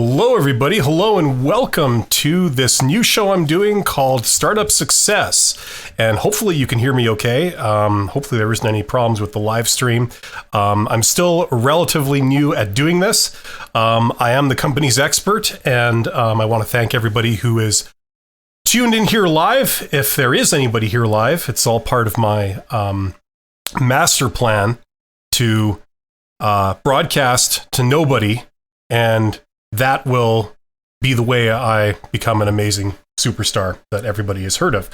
Hello, everybody. Hello, and welcome to this new show I'm doing called Startup Success. And hopefully you can hear me okay. Hopefully there isn't any problems with the live stream. I'm still relatively new at doing this. I am the company's expert, and I want to thank everybody who is tuned in here live. If there is anybody here live, it's all part of my master plan to broadcast to nobody, and that will be the way I become an amazing superstar that everybody has heard of.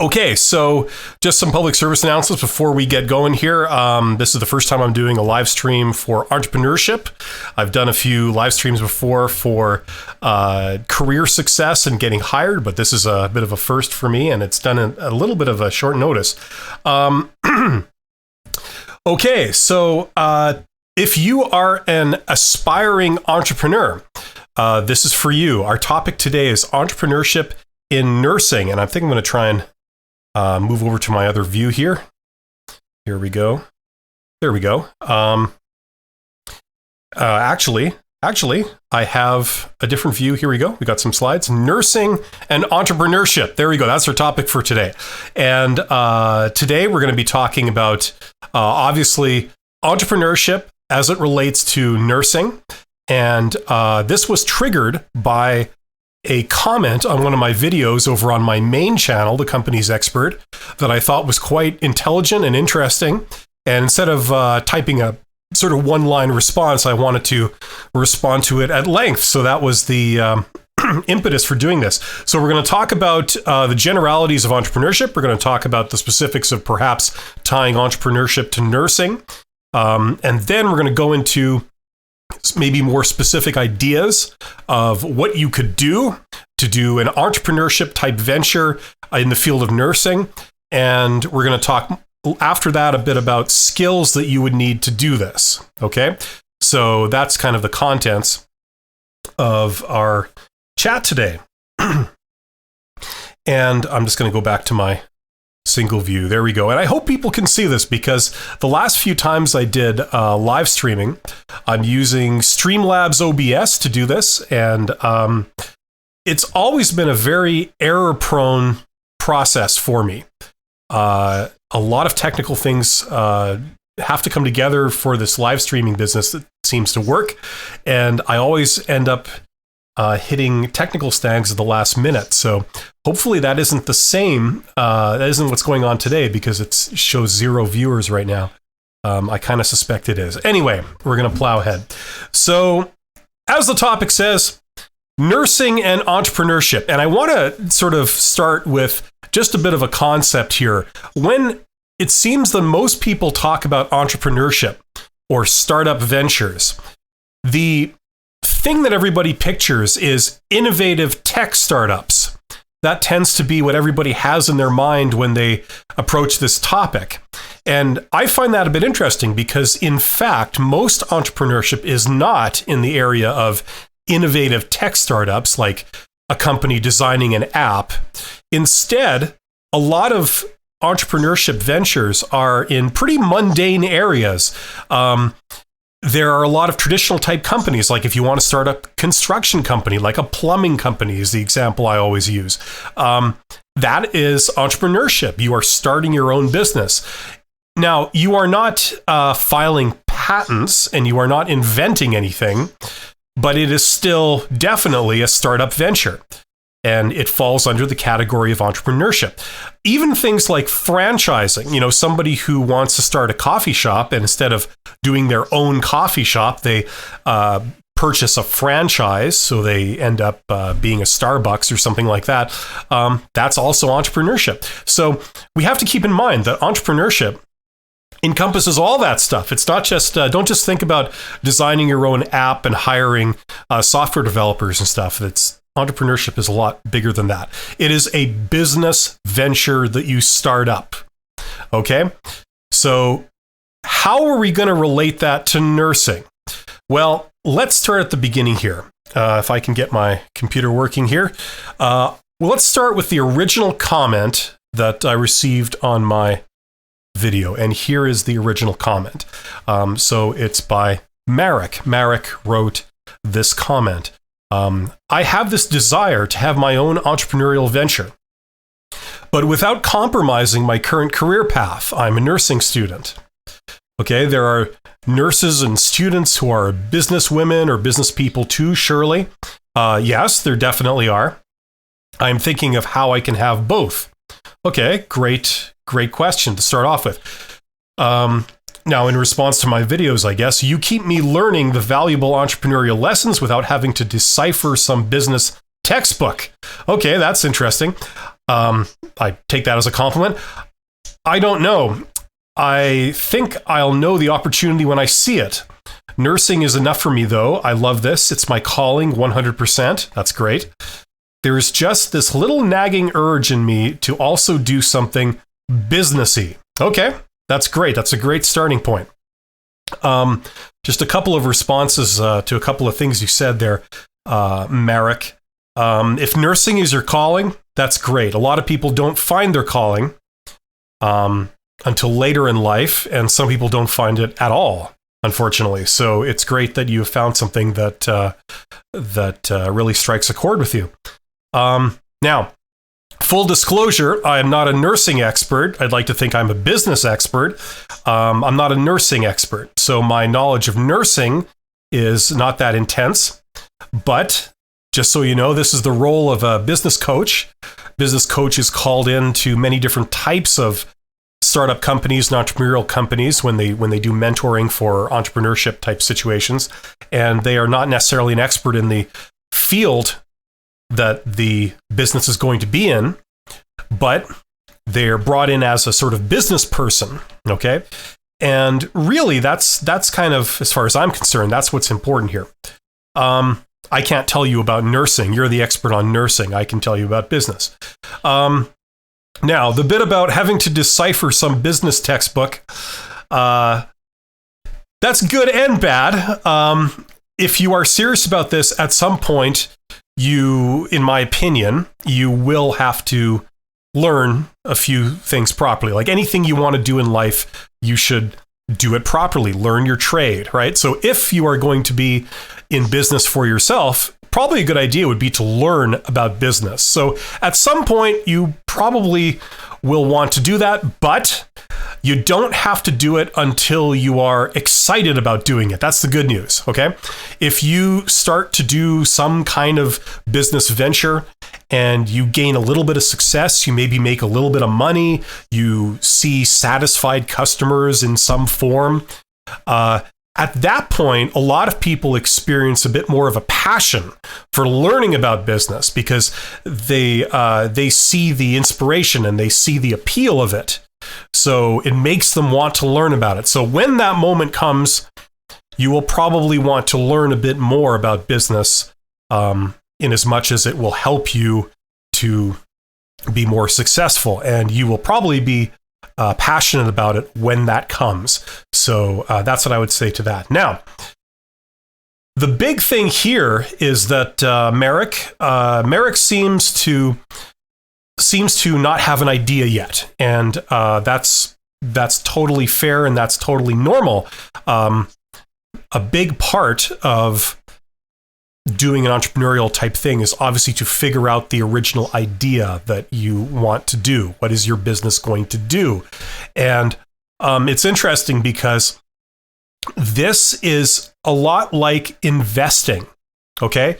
Okay, so just some public service announcements before we get going here. This is the first time I'm doing a live stream for Entrepreneurship. I've done a few live streams before for career success and getting hired, but this is a bit of a first for me, and it's done in a little bit of a short notice. Okay, so if you are an aspiring entrepreneur, this is for you. Our topic today is entrepreneurship in nursing, and I think I'm going to try and move over to my other view here. Here we go. There we go. Actually, I have a different view. Here we go. We got some slides. Nursing and entrepreneurship. There we go. That's our topic for today. And today we're going to be talking about, obviously, entrepreneurship as it relates to nursing. And this was triggered by a comment on one of my videos over on my main channel, The Company's Expert, that I thought was quite intelligent and interesting. And instead of typing a sort of one-line response, I wanted to respond to it at length. So that was the impetus for doing this. So we're going to talk about the generalities of entrepreneurship. We're going to talk about the specifics of perhaps tying entrepreneurship to nursing. And then we're going to go into maybe more specific ideas of what you could do to do an entrepreneurship type venture in the field of nursing. And we're going to talk after that a bit about skills that you would need to do this. Okay. So that's kind of the contents of our chat today. And I'm just going to go back to my single view. There we go. And I hope people can see this, because the last few times I did live streaming, I'm using Streamlabs OBS to do this. And it's always been a very error-prone process for me. A lot of technical things have to come together for this live streaming business that seems to work. And I always end up hitting technical snags at the last minute. So hopefully that isn't the same. That isn't what's going on today, because it shows 0 viewers right now. I kind of suspect it is. Anyway, we're going to plow ahead. So as the topic says, nursing and entrepreneurship. And I want to sort of start with just a bit of a concept here. When it seems that most people talk about entrepreneurship or startup ventures, the thing that everybody pictures is innovative tech startups. That tends to be what everybody has in their mind when they approach this topic. And I find that a bit interesting, because in fact, most entrepreneurship is not in the area of innovative tech startups, like a company designing an app. Instead, a lot of entrepreneurship ventures are in pretty mundane areas. There are a lot of traditional type companies, like if you want to start a construction company, like a plumbing company is the example I always use. That is entrepreneurship. You are starting your own business. Now, you are not filing patents and you are not inventing anything, but it is still definitely a startup venture. And it falls under the category of entrepreneurship. Even things like franchising, somebody who wants to start a coffee shop, and instead of doing their own coffee shop, they purchase a franchise, so they end up being a Starbucks or something like that. That's also entrepreneurship. So we have to keep in mind that entrepreneurship encompasses all that stuff. It's not just, don't just think about designing your own app and hiring software developers and stuff. Entrepreneurship is a lot bigger than that. It is a business venture that you start up. Okay? So how are we going to relate that to nursing? Well, let's start at the beginning here. If I can get my computer working here. Well, let's start with the original comment that I received on my video. And here is the original comment. So it's by Marek. Marek wrote, this comment. I have this desire to have my own entrepreneurial venture, but without compromising my current career path. I'm a nursing student. Okay, there are nurses and students who are business women or business people too, surely. Yes, there definitely are. I'm thinking of how I can have both. Okay, great question to start off with. Now, in response to my videos, I guess, you keep me learning the valuable entrepreneurial lessons without having to decipher some business textbook. Okay, that's interesting. I take that as a compliment. I don't know. I think I'll know the opportunity when I see it. Nursing is enough for me, though. I love this. It's my calling, 100%. That's great. There's just this little nagging urge in me to also do something businessy. Okay, that's great. That's a great starting point. Just a couple of responses to a couple of things you said there, Marek. If nursing is your calling, that's great. A lot of people don't find their calling until later in life, and some people don't find it at all, unfortunately. So it's great that you have found something that really strikes a chord with you. Now, full disclosure, I am not a nursing expert. I'd like to think I'm a business expert. I'm not a nursing expert, so my knowledge of nursing is not that intense. But just so you know, this is the role of a business coach. Business coach is called into many different types of startup companies and entrepreneurial companies when they do mentoring for entrepreneurship type situations, and they are not necessarily an expert in the field that the business is going to be in, but they're brought in as a sort of business person, okay? And really, that's kind of, as far as I'm concerned, that's what's important here. I can't tell you about nursing. You're the expert on nursing. I can tell you about business. Now, the bit about having to decipher some business textbook, that's good and bad. If you are serious about this, at some point, you, in my opinion, you will have to learn a few things properly. Like anything you want to do in life, you should do it properly. Learn your trade, right? So if you are going to be in business for yourself, probably a good idea would be to learn about business. So at some point, you probably will want to do that, but you don't have to do it until you are excited about doing it. That's the good news, okay? If you start to do some kind of business venture and you gain a little bit of success, you maybe make a little bit of money, you see satisfied customers in some form, at that point, a lot of people experience a bit more of a passion for learning about business because they see the inspiration and they see the appeal of it. So it makes them want to learn about it. So when that moment comes, you will probably want to learn a bit more about business, in as much as it will help you to be more successful. And you will probably be passionate about it when that comes. So that's what I would say to that. Now, the big thing here is that Marek seems to not have an idea yet, and that's totally fair and that's totally normal. A big part of doing an entrepreneurial type thing is obviously to figure out the original idea that you want to do. What is your business going to do? And it's interesting because this is a lot like investing, okay?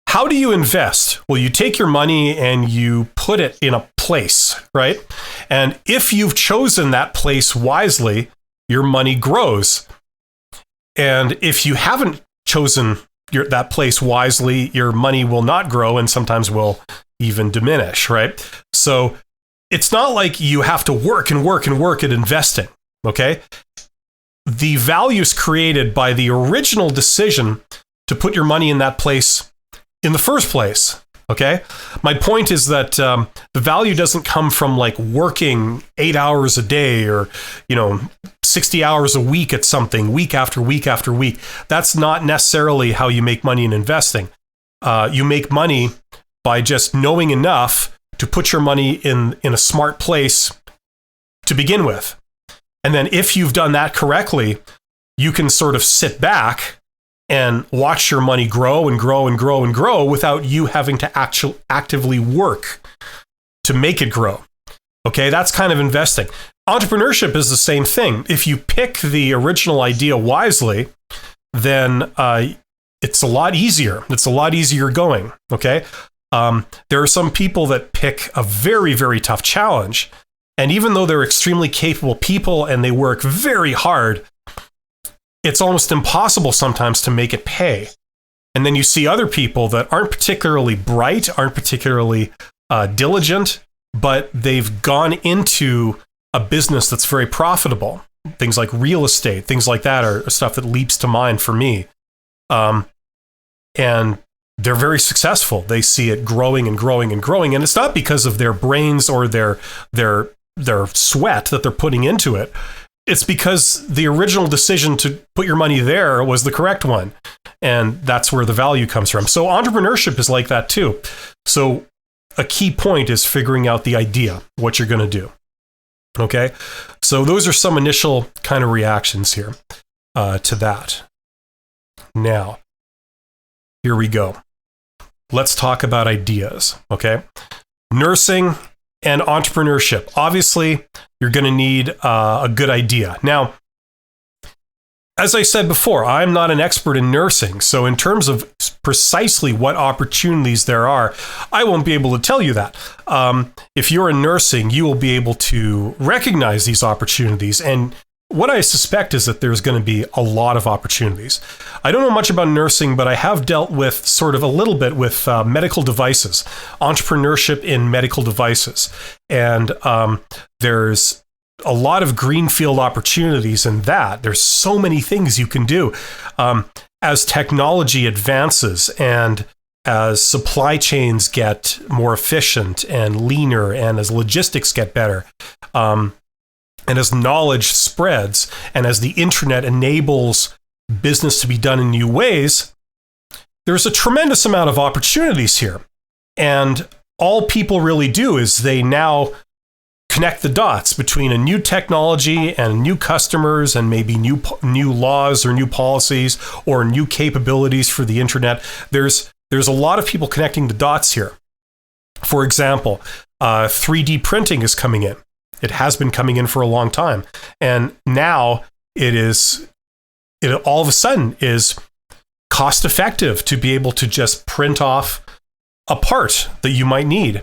How do you invest? Well, you take your money and you put it in a place, right? And if you've chosen that place wisely, your money grows. And if you haven't chosen that place wisely, your money will not grow and sometimes will even diminish, right? So it's not like you have to work and work and work at investing, okay? The value is created by the original decision to put your money in that place in the first place, okay? My point is that the value doesn't come from like working 8 hours a day or, 60 hours a week at something, week after week after week. That's not necessarily how you make money in investing. You make money by just knowing enough to put your money in a smart place to begin with. And then if you've done that correctly, you can sort of sit back and watch your money grow and grow and grow and grow without you having to actively work to make it grow. Okay, that's kind of investing. Entrepreneurship is the same thing. If you pick the original idea wisely, then it's a lot easier. It's a lot easier going. Okay, there are some people that pick a very, very tough challenge, and even though they're extremely capable people and they work very hard, it's almost impossible sometimes to make it pay. And then you see other people that aren't particularly bright, aren't particularly diligent, but they've gone into a business that's very profitable. Things like real estate, things like that are stuff that leaps to mind for me. And they're very successful. They see it growing and growing and growing. And it's not because of their brains or their sweat that they're putting into it. It's because the original decision to put your money there was the correct one. And that's where the value comes from. So entrepreneurship is like that too. So a key point is figuring out the idea, what you're going to do. Okay. So those are some initial kind of reactions here to that. Now, here we go. Let's talk about ideas. Okay. Nursing and entrepreneurship. Obviously, you're going to need a good idea. Now, as I said before, I'm not an expert in nursing. So in terms of precisely what opportunities there are, I won't be able to tell you that. If you're in nursing, you will be able to recognize these opportunities. And what I suspect is that there's going to be a lot of opportunities. I don't know much about nursing, but I have dealt with sort of a little bit with medical devices, entrepreneurship in medical devices. And there's a lot of greenfield opportunities in that. There's so many things you can do. As technology advances and as supply chains get more efficient and leaner and as logistics get better, and as knowledge spreads and as the internet enables business to be done in new ways, there's a tremendous amount of opportunities here. And all people really do is they now connect the dots between a new technology and new customers and maybe new laws or new policies or new capabilities for the internet. There's a lot of people connecting the dots here. For example, 3D printing is coming in. It has been coming in for a long time. And now it all of a sudden is cost effective to be able to just print off a part that you might need.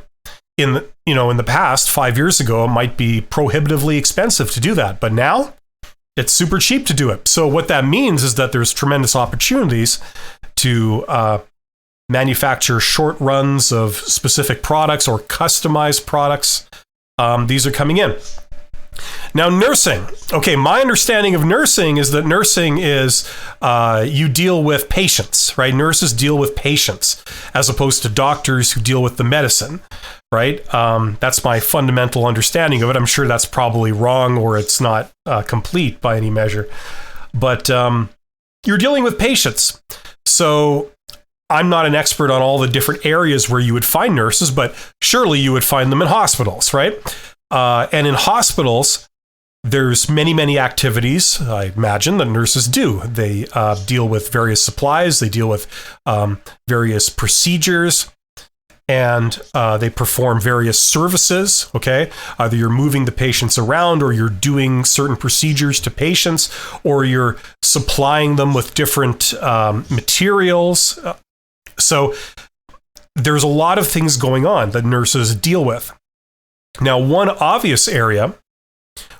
In the past, 5 years ago, it might be prohibitively expensive to do that. But now it's super cheap to do it. So what that means is that there's tremendous opportunities to manufacture short runs of specific products or customized products. These are coming in. Now, nursing. Okay, my understanding of nursing is that nursing is you deal with patients, right? Nurses deal with patients as opposed to doctors who deal with the medicine, right? That's my fundamental understanding of it. I'm sure that's probably wrong or it's not complete by any measure. But you're dealing with patients. So I'm not an expert on all the different areas where you would find nurses, but surely you would find them in hospitals, right? And in hospitals, there's many, many activities, I imagine, that nurses do. They deal with various supplies, they deal with various procedures, and they perform various services, okay? Either you're moving the patients around, or you're doing certain procedures to patients, or you're supplying them with different materials. So there's a lot of things going on that nurses deal with. Now, one obvious area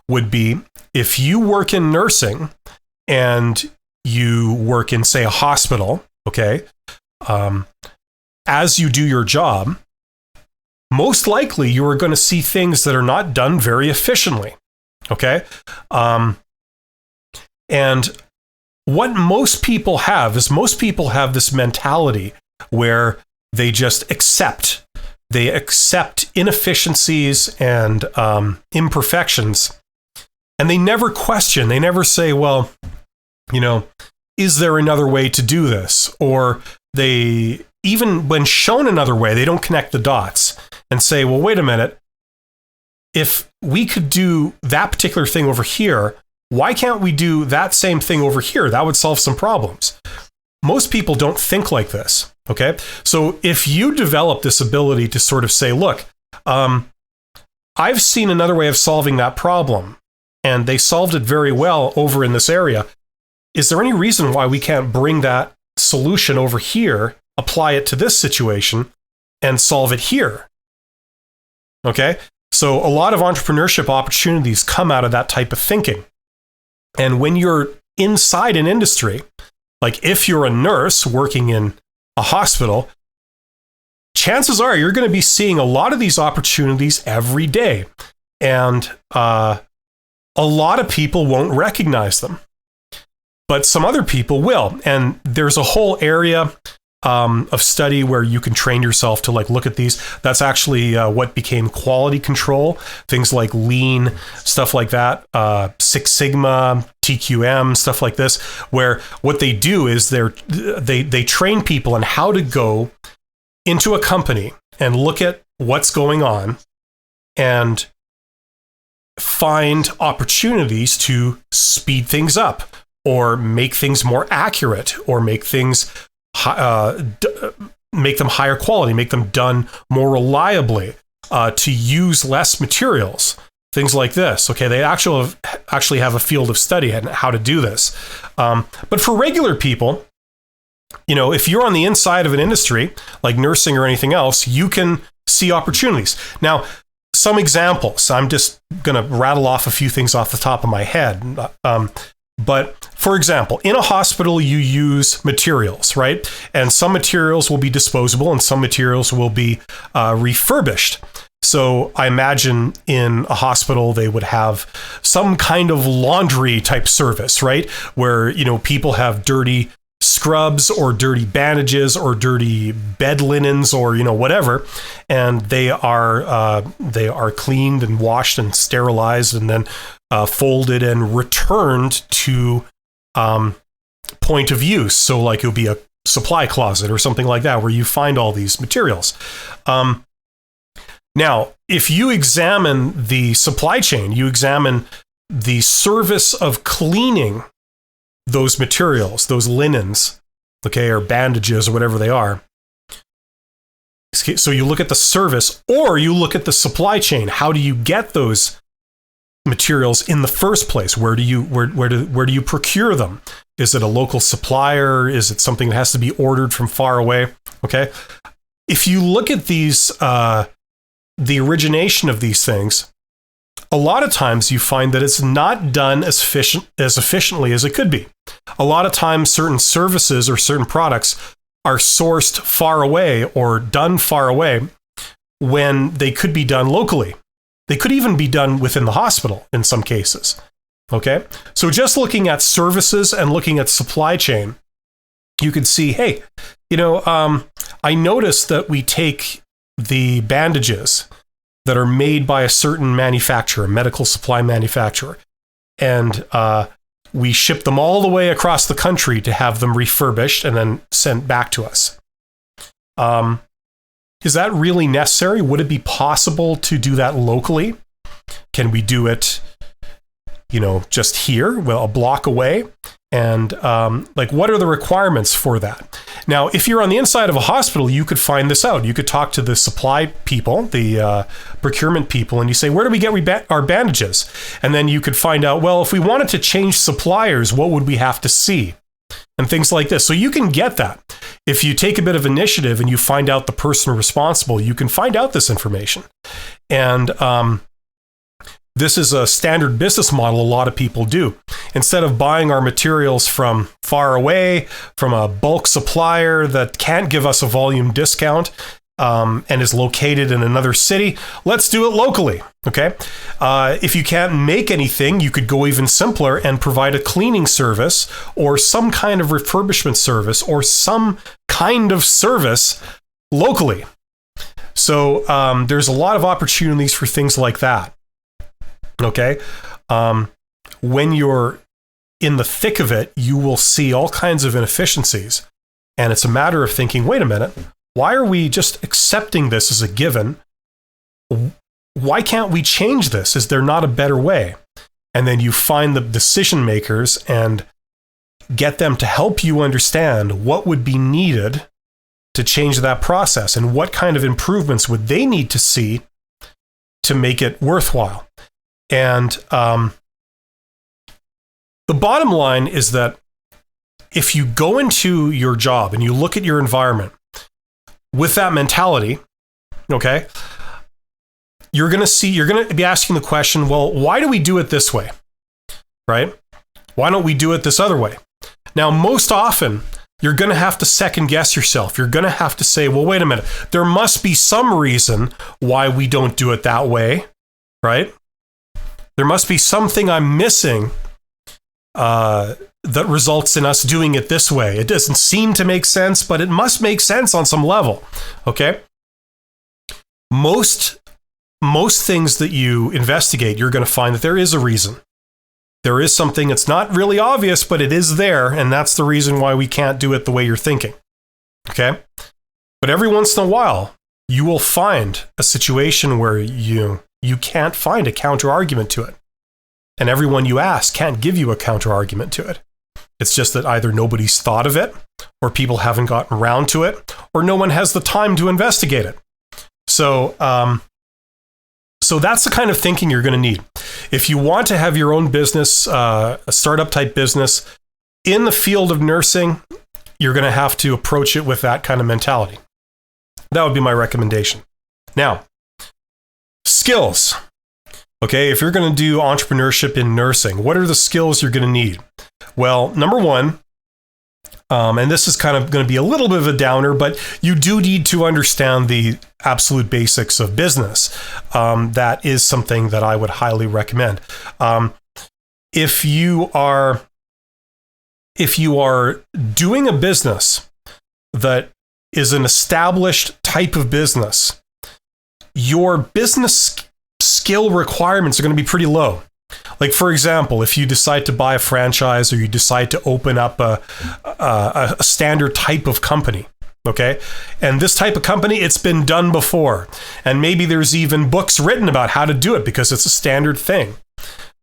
would be if you work in nursing and you work in, say, a hospital, okay, as you do your job, most likely you are going to see things that are not done very efficiently, okay? And what most people have is this mentality where they just accept. They accept inefficiencies and imperfections, and they never question. They never say, well, is there another way to do this? Or they, even when shown another way, they don't connect the dots and say, well, wait a minute. If we could do that particular thing over here, why can't we do that same thing over here? That would solve some problems. most people don't think like this. Okay. So if you develop this ability to sort of say, look, I've seen another way of solving that problem, and they solved it very well over in this area. Is there any reason why we can't bring that solution over here, apply it to this situation, and solve it here? Okay. So a lot of entrepreneurship opportunities come out of that type of thinking. And when you're inside an industry, like if you're a nurse working in a hospital, chances are you're going to be seeing a lot of these opportunities every day. And a lot of people won't recognize them, but some other people will. And there's a whole area of study where you can train yourself to like look at these. That's actually what became quality control, things like lean, stuff like that, Six Sigma, TQM, stuff like this, where what they do is they train people on how to go into a company and look at what's going on and find opportunities to speed things up or make things more accurate or make things make them higher quality, make them done more reliably, to use less materials, things like this. Okay, they actually have a field of study on how to do this. But for regular people, if you're on the inside of an industry like nursing or anything else, you can see opportunities. Now, some examples. I'm just going to rattle off a few things off the top of my head. But for example, in a hospital, you use materials, right? And some materials will be disposable and some materials will be refurbished. So I imagine in a hospital, they would have some kind of laundry type service, right? Where, people have dirty scrubs or dirty bandages or dirty bed linens or, whatever. And they are cleaned and washed and sterilized and then folded and returned to point of use. So like it'll be a supply closet or something like that where you find all these materials. Now, if you examine the supply chain, you examine the service of cleaning those materials, those linens, okay, or bandages or whatever they are. So you look at the service or you look at the supply chain. How do you get those materials in the first place? Where do you procure them? Is it a local supplier? Is it something that has to be ordered from far away? Okay. If you look at these, the origination of these things, a lot of times you find that it's not done as efficiently as it could be. A lot of times certain services or certain products are sourced far away or done far away when they could be done locally. They could even be done within the hospital in some cases. Okay. So just looking at services and looking at supply chain, you could see, hey, I noticed that we take the bandages that are made by a certain manufacturer, medical supply manufacturer, and we ship them all the way across the country to have them refurbished and then sent back to us. Is that really necessary? Would it be possible to do that locally? Can we do it, just here, a block away? And what are the requirements for that? Now, if you're on the inside of a hospital, you could find this out. You could talk to the supply people, the procurement people, and you say, where do we get our bandages? And then you could find out, well, if we wanted to change suppliers, what would we have to see? And things like this. So you can get that. If you take a bit of initiative and you find out the person responsible, you can find out this information. And this is a standard business model a lot of people do. Instead of buying our materials from far away, from a bulk supplier that can't give us a volume discount and is located in another city, let's do it locally. Okay. If you can't make anything, you could go even simpler and provide a cleaning service or some kind of refurbishment service or some kind of service locally. So there's a lot of opportunities for things like that. Okay. When you're in the thick of it, you will see all kinds of inefficiencies. And it's a matter of thinking, wait a minute, why are we just accepting this as a given? Why can't we change this? Is there not a better way? And then you find the decision makers and get them to help you understand what would be needed to change that process and what kind of improvements would they need to see to make it worthwhile. And the bottom line is that if you go into your job and you look at your environment with that mentality, okay, you're going to be asking the question, well, why do we do it this way? Right? Why don't we do it this other way? Now, most often, you're going to have to second guess yourself. You're going to have to say, well, wait a minute. There must be some reason why we don't do it that way, right? There must be something I'm missing that results in us doing it this way. It doesn't seem to make sense, but it must make sense on some level, okay? Most things that you investigate, you're going to find that there is a reason. There is something that's not really obvious, but it is there, and that's the reason why we can't do it the way you're thinking, okay? But every once in a while, you will find a situation where you can't find a counter-argument to it. And everyone you ask can't give you a counter-argument to it. It's just that either nobody's thought of it, or people haven't gotten around to it, or no one has the time to investigate it. So that's the kind of thinking you're going to need. If you want to have your own business, a startup type business in the field of nursing, you're going to have to approach it with that kind of mentality. That would be my recommendation. Now, skills. Okay, if you're going to do entrepreneurship in nursing, what are the skills you're going to need? Well, number one, and this is kind of going to be a little bit of a downer, but you do need to understand the absolute basics of business. That is something that I would highly recommend. If you are doing a business that is an established type of business, your business skill requirements are going to be pretty low. Like, for example, if you decide to buy a franchise or you decide to open up a standard type of company, okay? And this type of company, it's been done before. And maybe there's even books written about how to do it because it's a standard thing,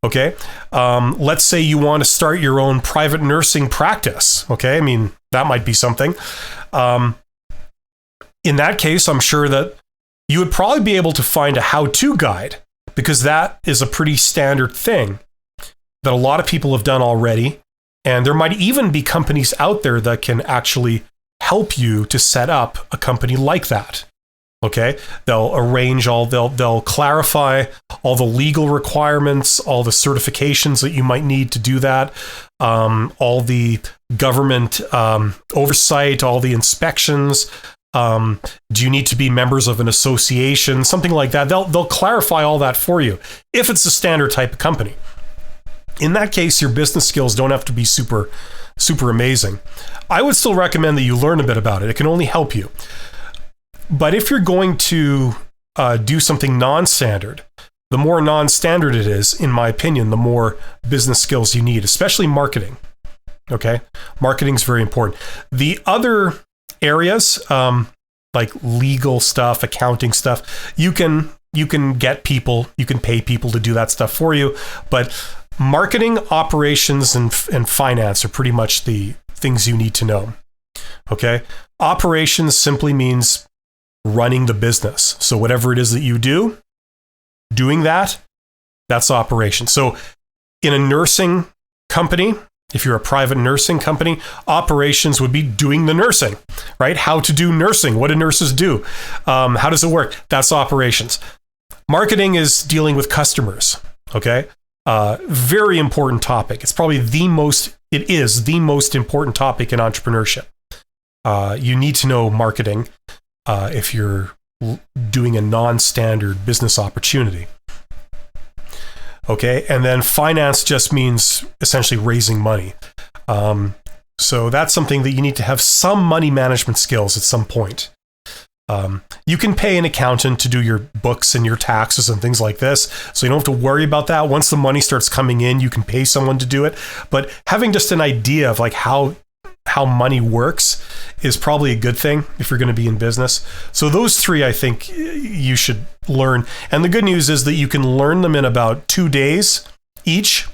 okay? Let's say you want to start your own private nursing practice, okay? I mean, that might be something. In that case, I'm sure that you would probably be able to find a how-to guide, because that is a pretty standard thing that a lot of people have done already. And there might even be companies out there that can actually help you to set up a company like that. Okay? They'll they'll clarify all the legal requirements, all the certifications that you might need to do that, all the government oversight, all the inspections. Do you need to be members of an association? Something like that. They'll clarify all that for you if it's a standard type of company. In that case, your business skills don't have to be super, super amazing. I would still recommend that you learn a bit about it. It can only help you. But if you're going to do something non-standard, the more non-standard it is, in my opinion, the more business skills you need, especially marketing. Okay? Marketing is very important. The other areas, like legal stuff, accounting stuff, you can get people, you can pay people to do that stuff for you. But marketing, operations, and finance are pretty much the things you need to know. Okay? Operations simply means running the business. So whatever it is that you do, doing that, that's operations. So in a nursing company, if you're a private nursing company, operations would be doing the nursing, right? How to do nursing. What do nurses do? How does it work? That's operations. Marketing is dealing with customers, okay? Very important topic. It's probably the most important topic in entrepreneurship. You need to know marketing if you're doing a non-standard business opportunity. Okay, and then finance just means essentially raising money. So that's something that you need to have some money management skills at some point. You can pay an accountant to do your books and your taxes and things like this, so you don't have to worry about that. Once the money starts coming in, you can pay someone to do it. But having just an idea of like how money works is probably a good thing if you're going to be in business. So those three, I think you should learn. And the good news is that you can learn them in about 2 days each.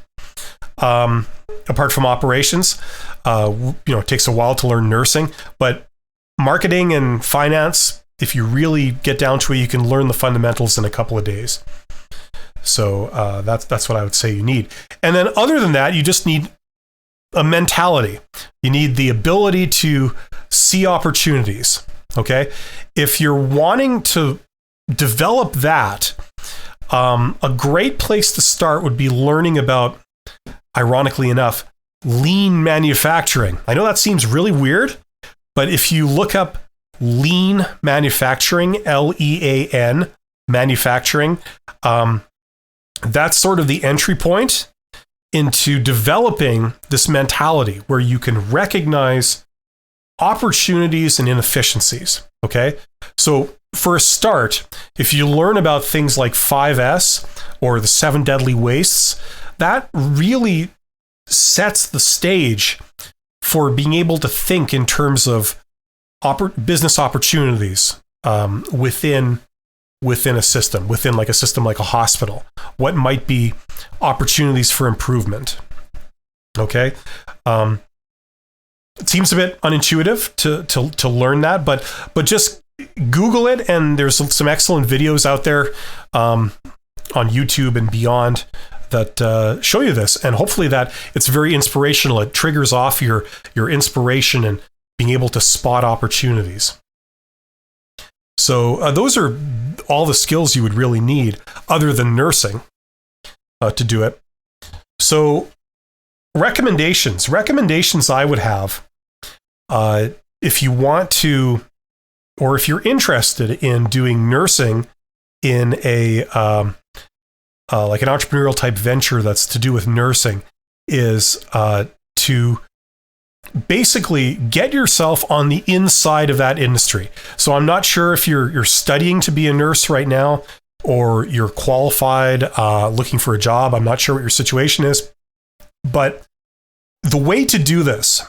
apart from operations. It takes a while to learn nursing, but marketing and finance, if you really get down to it, you can learn the fundamentals in a couple of days. So that's what I would say you need. And then other than that, you just need a mentality. You need the ability to see opportunities. Okay. If you're wanting to develop that, a great place to start would be learning about, ironically enough, lean manufacturing. I know that seems really weird, but if you look up lean manufacturing, LEAN manufacturing, that's sort of the entry point into developing this mentality where you can recognize opportunities and inefficiencies. Okay. So for a start, if you learn about things like 5S or the 7 deadly wastes, that really sets the stage for being able to think in terms of business opportunities within a system, within like a system like a hospital. What might be opportunities for improvement? Okay. It seems a bit unintuitive to learn that, but just Google it, and there's some excellent videos out there on YouTube and beyond that show you this, and hopefully that it's very inspirational. It triggers off your inspiration and being able to spot opportunities. So those are all the skills you would really need other than nursing to do it. So recommendations I would have if you want to, or if you're interested in doing nursing in a like an entrepreneurial type venture that's to do with nursing, is to basically get yourself on the inside of that industry. So I'm not sure if you're studying to be a nurse right now, or you're qualified, looking for a job. I'm not sure what your situation is, but the way to do this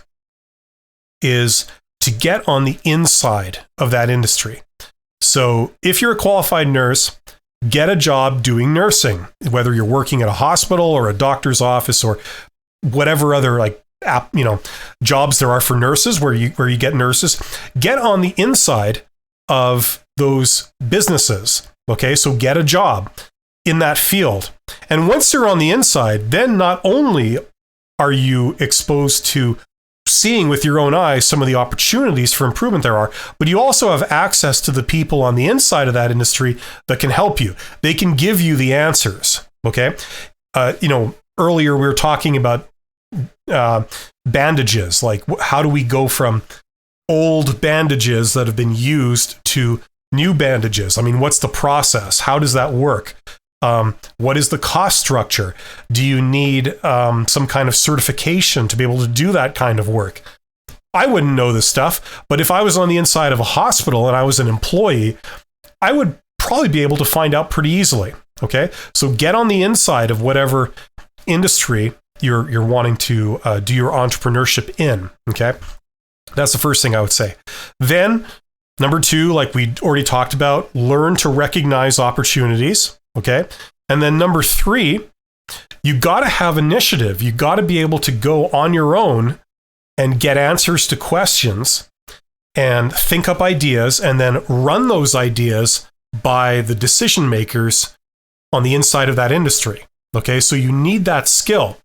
is to get on the inside of that industry. So if you're a qualified nurse, get a job doing nursing, whether you're working at a hospital or a doctor's office or whatever other jobs there are for nurses where you get nurses. Get on the inside of those businesses. Okay, so get a job in that field. And once you're on the inside, then not only are you exposed to seeing with your own eyes some of the opportunities for improvement there are, but you also have access to the people on the inside of that industry that can help you. They can give you the answers. Okay. Earlier we were talking about bandages. Like, how do we go from old bandages that have been used to new bandages? I mean, what's the process? How does that work? What is the cost structure? Do you need some kind of certification to be able to do that kind of work? I wouldn't know this stuff, but if I was on the inside of a hospital and I was an employee, I would probably be able to find out pretty easily. Okay, so get on the inside of whatever industry you're wanting to do your entrepreneurship in. Okay, that's the first thing I would say. Then, number 2, like we already talked about, learn to recognize opportunities. Okay. And then number 3, you got to have initiative. You got to be able to go on your own and get answers to questions and think up ideas and then run those ideas by the decision makers on the inside of that industry. Okay. So you need that skill.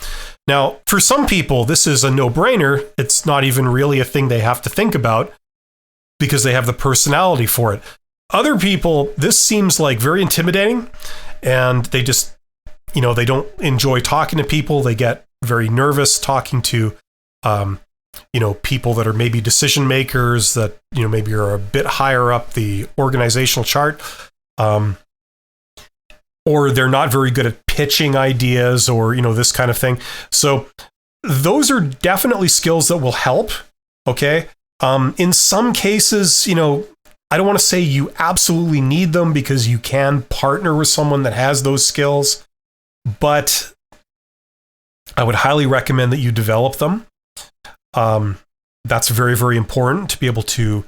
Now, for some people, this is a no-brainer. It's not even really a thing they have to think about because they have the personality for it. Other people, this seems like very intimidating, and they just, they don't enjoy talking to people. They get very nervous talking to, people that are maybe decision makers that, maybe are a bit higher up the organizational chart, or they're not very good at pitching ideas or, this kind of thing. So those are definitely skills that will help. Okay. In some cases, I don't want to say you absolutely need them because you can partner with someone that has those skills, but I would highly recommend that you develop them. That's very, very important to be able to,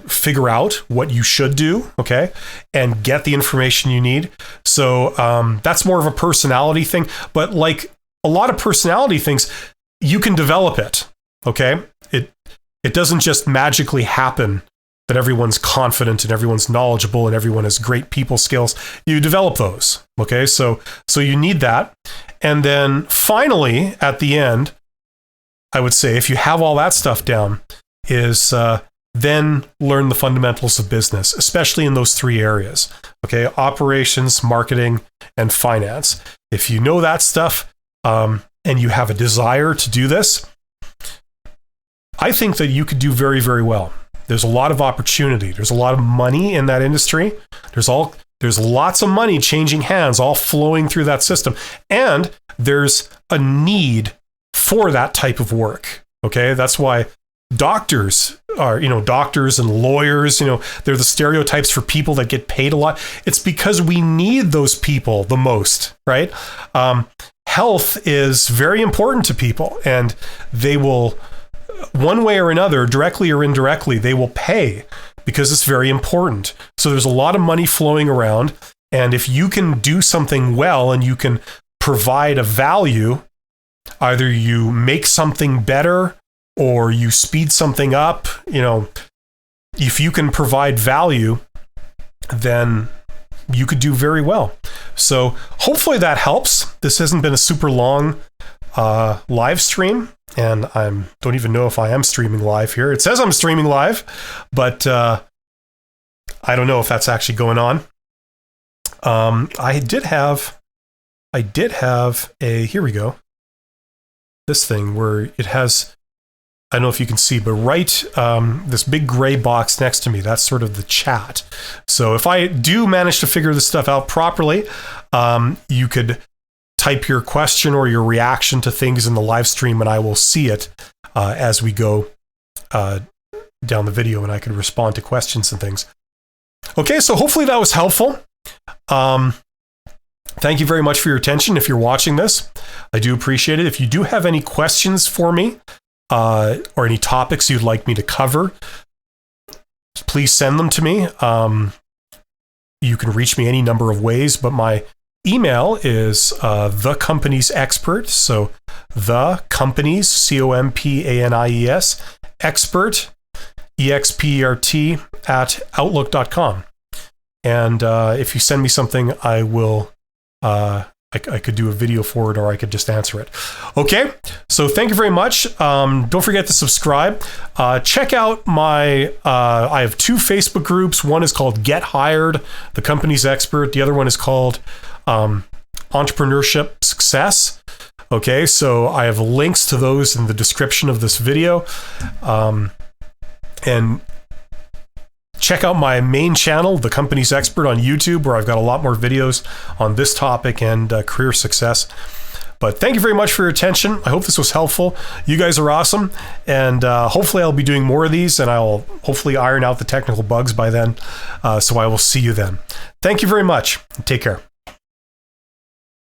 figure out what you should do, okay, and get the information you need. So that's more of a personality thing. But like a lot of personality things, you can develop it. Okay. It doesn't just magically happen that everyone's confident and everyone's knowledgeable and everyone has great people skills. You develop those. Okay. So you need that. And then finally, at the end, I would say if you have all that stuff down, is then learn the fundamentals of business, especially in those three areas. Okay. Operations, marketing, and finance. If you know that stuff, and you have a desire to do this, I think that you could do very, very well. There's a lot of opportunity. There's a lot of money in that industry. There's lots of money changing hands, all flowing through that system. And there's a need for that type of work. Okay. That's why doctors are, doctors and lawyers, they're the stereotypes for people that get paid a lot. It's because we need those people the most, right? Health is very important to people, and they will, one way or another, directly or indirectly, they will pay because it's very important. So there's a lot of money flowing around. And if you can do something well and you can provide a value, either you make something better or you speed something up, if you can provide value, then you could do very well. So hopefully that helps. This hasn't been a super long live stream, and I don't even know if I am streaming live here. It says I'm streaming live, but I don't know if that's actually going on. I did have a, here we go, this thing where it has, I don't know if you can see, but right, this big gray box next to me, that's sort of the chat. So if I do manage to figure this stuff out properly, you could type your question or your reaction to things in the live stream, and I will see it as we go down the video, and I can respond to questions and things. Okay, so hopefully that was helpful. Thank you very much for your attention. If you're watching this, I do appreciate it. If you do have any questions for me, or any topics you'd like me to cover, please send them to me. You can reach me any number of ways, but my email is the company's expert. So the company's COMPANIES expert, EXPERT at outlook.com. And if you send me something, I will I could do a video for it, or I could just answer it. Okay, so thank you very much. Don't forget to subscribe. Check out my, I have two Facebook groups. One is called Get Hired, the company's expert. The other one is called Entrepreneurship Success. Okay, so I have links to those in the description of this video. And check out my main channel, The Company's Expert, on YouTube, where I've got a lot more videos on this topic and career success. But thank you very much for your attention. I hope this was helpful. You guys are awesome. And hopefully I'll be doing more of these, and I'll hopefully iron out the technical bugs by then. So I will see you then. Thank you very much. Take care.